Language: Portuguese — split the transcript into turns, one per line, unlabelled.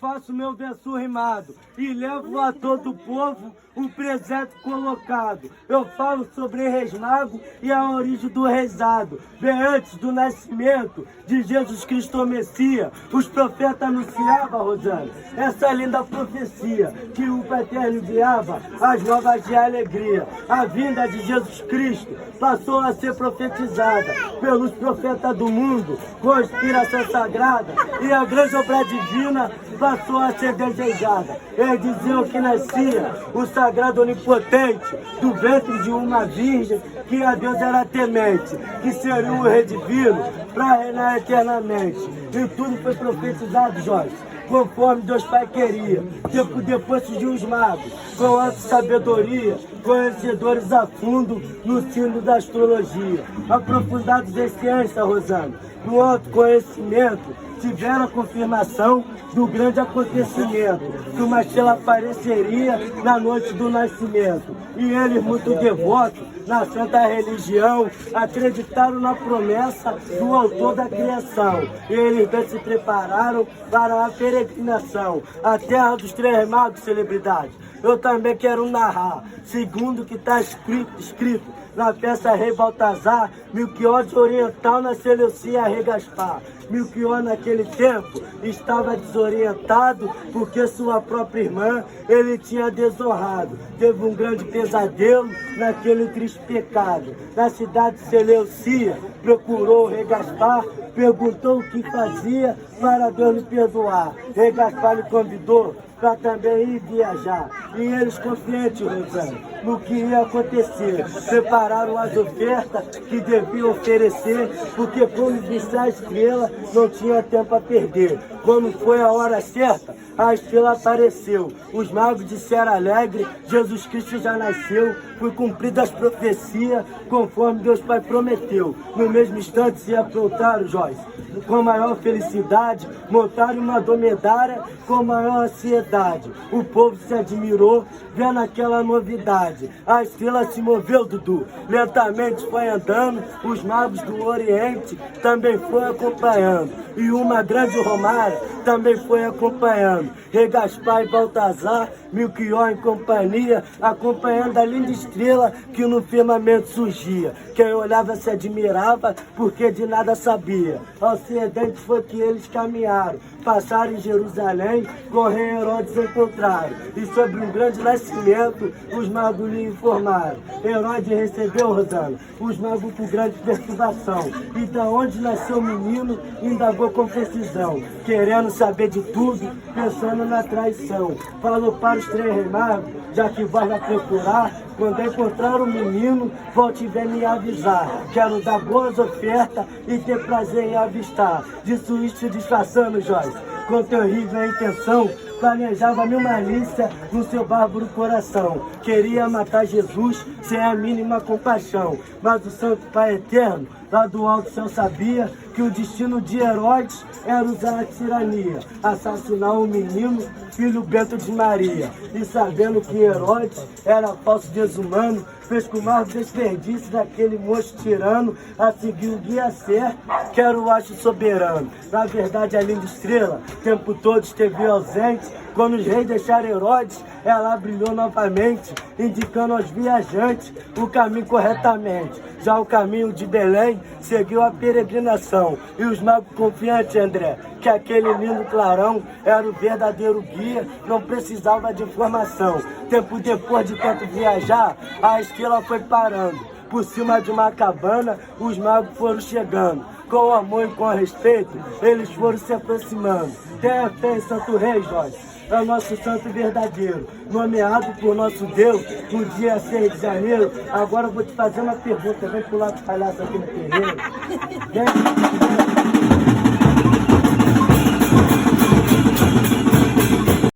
faço meu verso rimado e levo a todo o povo o presente colocado. Eu falo sobre Reis Mago e a origem do rezado. Bem antes do nascimento de Jesus Cristo Messias, os profetas anunciavam, Rosana, essa linda profecia, que o Pai Eterno enviava as novas de alegria. A vinda de Jesus Cristo passou a ser profetizada pelos profetas do mundo, com a inspiração sagrada, e a grande obra divina passou a ser desejada. Eles diziam que nascia o sagrado onipotente do ventre de uma virgem, que a Deus era temente, que seria o rei divino para reinar eternamente. E tudo foi profetizado, Jorge, conforme Deus Pai queria. Tempo depois surgiu os magos, com alta sabedoria, conhecedores a fundo no sino da astrologia, aprofundados em ciência, Rosana, no autoconhecimento, tiveram a confirmação do grande acontecimento, que uma estrela apareceria na noite do nascimento. E eles, muito devotos na santa religião, acreditaram na promessa do autor da criação. E eles bem se prepararam para a peregrinação, a terra dos três magos, celebridade. Eu também quero narrar, segundo o que está escrito na peça Rei Baltazar, Melquior de Oriental na Seleucia Rei Gaspar. Melquior naquele tempo estava desorientado porque sua própria irmã ele tinha desonrado. Teve um grande pesadelo naquele triste pecado. Na cidade de Seleucia procurou o Rei Gaspar, perguntou o que fazia para Deus lhe perdoar. Rei Gaspar lhe convidou para também ir viajar. E eles, confiantes, Rosana, no que ia acontecer, prepararam as ofertas que deviam oferecer, porque como disse a estrela, não tinha tempo a perder. Quando foi a hora certa, a estrela apareceu. Os magos disseram alegre, Jesus Cristo já nasceu, foi cumprida as profecias, conforme Deus Pai prometeu. No mesmo instante se aprontaram, Joyce, com maior felicidade, montaram uma dromedária com maior ansiedade. O povo se admirou vendo aquela novidade. A estrela se moveu, Dudu, lentamente foi andando, os magos do Oriente também foram acompanhando. E uma grande romária também foi acompanhando. Rei Gaspar e Baltazar, Melquior em companhia, acompanhando a linda estrela que no firmamento surgia. Quem olhava se admirava, porque de nada sabia. Ao sedente foi que eles caminharam, passaram em Jerusalém, com o rei Herodes encontraram. E sobre um grande nascimento, os magos lhe informaram. Herodes recebeu, Rosana, os magos com grande perturbação. E da onde nasceu o menino, indagou com precisão, querendo saber de tudo, pensando na traição. Falou para os três reis magos, já que vai procurar, quando encontrar o menino, volte e vem me avisar. Quero dar boas ofertas e ter prazer em avistar. Disso isto disfarçando, Joyce, com terrível intenção, planejava mil malícia no seu bárbaro coração. Queria matar Jesus sem a mínima compaixão. Mas o Santo Pai Eterno, lá do alto céu, sabia que o destino de Herodes era usar a tirania, assassinar o menino, filho Bento de Maria. E sabendo que Herodes era falso desumano, fez com o maior desperdício daquele monstro tirano a seguir o guia certo, que era o haste soberano. Na verdade, a linda estrela, o tempo todo esteve ausente. Quando os reis deixaram Herodes, ela brilhou novamente, indicando aos viajantes o caminho corretamente. Já o caminho de Belém seguiu a peregrinação. E os magos confiantes, André, que aquele lindo clarão era o verdadeiro guia, não precisava de informação. Tempo depois de tanto viajar, a estrela foi parando. Por cima de uma cabana, os magos foram chegando. Com amor e com respeito, eles foram se aproximando. Tenha fé em Santo Rei, Jorge, é o nosso santo verdadeiro, nomeado por nosso Deus no dia 6 de janeiro. Agora eu vou te fazer uma pergunta, vem pular de palhaço aqui no terreiro. Vem.